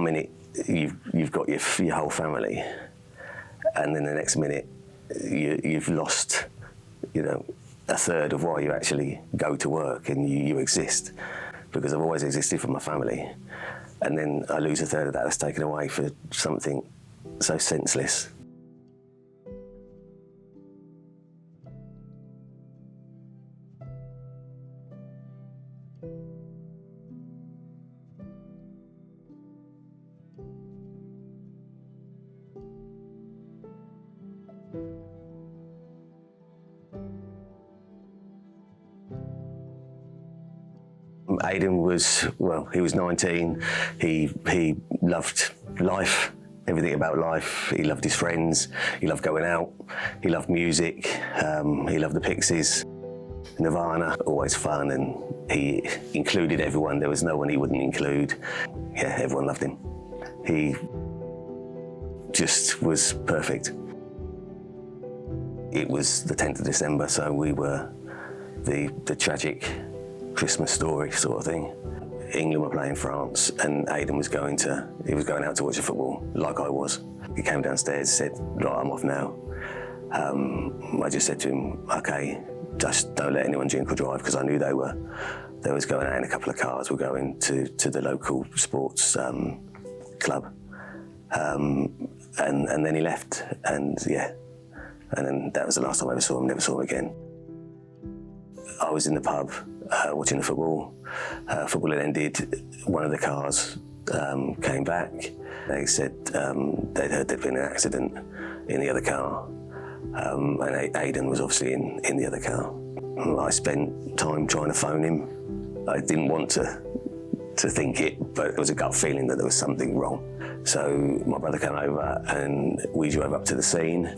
one minute you've got your whole family, and then the next minute you've lost, a third of why you actually go to work and you exist, because I've always existed for my family, and then I lose a third of that that's taken away for something so senseless. Aidan was, he was 19. He loved life, everything about life. He loved his friends. He loved going out. He loved music. He loved the Pixies. Nirvana, always fun, and he included everyone. There was no one he wouldn't include. Yeah, everyone loved him. He just was perfect. It was the 10th of December, so we were the tragic Christmas story sort of thing. England were playing France, and Aidan was going out to watch the football, like I was. He came downstairs, said, "Right, I'm off now." I just said to him, "Okay, just don't let anyone drink or drive," because I knew they was going out in a couple of cars. We're going to the local sports club, and then he left, and then that was the last time I ever saw him. Never saw him again. I was in the pub watching the football. Football had ended. One of the cars came back. They said they'd heard there'd been an accident in the other car, and Aidan was obviously in the other car. I spent time trying to phone him. I didn't want to think it, but it was a gut feeling that there was something wrong. So my brother came over and we drove up to the scene.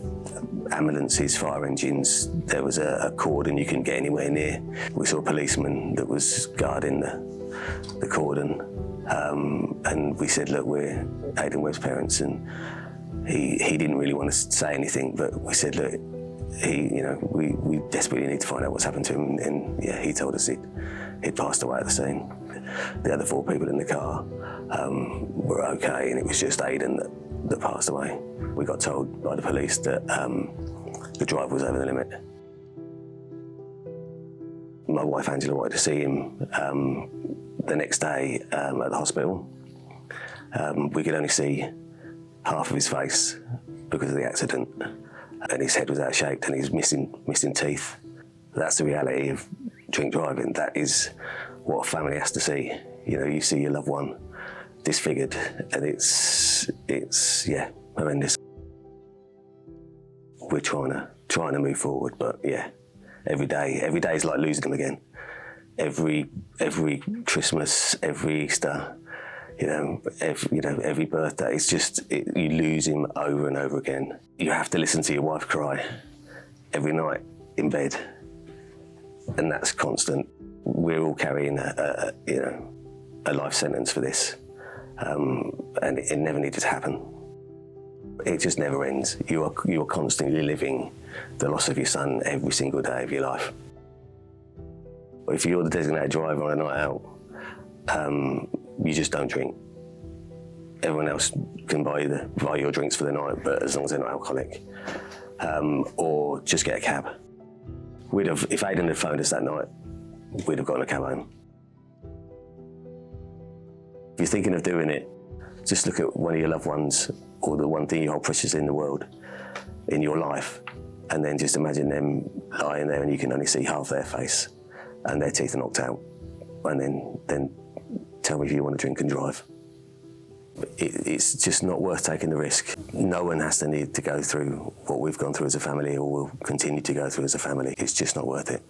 Ambulances, fire engines, there was a cordon, you couldn't get anywhere near. We saw a policeman that was guarding the cordon, and we said, "Look, we're Aidan Webb's parents," and he didn't really want to say anything, but we said, "Look, we desperately need to find out what's happened to him," and yeah, he told us he'd passed away at the scene. The other 4 people in the car were okay, and it was just Aidan that passed away. We got told by the police that the driver was over the limit. My wife Angela wanted to see him the next day at the hospital. We could only see half of his face because of the accident, and his head was out of shape and he's missing teeth. That's the reality of drink driving. That is what a family has to see. You see your loved one disfigured, and it's horrendous. We're trying to move forward, but yeah, every day is like losing them again. Every Christmas, every Easter, every birthday. It's just you lose him over and over again. You have to listen to your wife cry every night in bed, and that's constant. We're all carrying a life sentence for this, and it never needed to happen. It just never ends. You are constantly living the loss of your son every single day of your life. If you're the designated driver on a night out, you just don't drink. Everyone else can buy your drinks for the night, but as long as they're not alcoholic, or just get a cab. If Aidan had phoned us that night, we'd have gotten a cab home. If you're thinking of doing it, just look at one of your loved ones, or the one thing you hold precious in the world, in your life, and then just imagine them lying there and you can only see half their face and their teeth are knocked out, and then tell me if you want to drink and drive. It's just not worth taking the risk. No one has to need to go through what we've gone through as a family or will continue to go through as a family. It's just not worth it.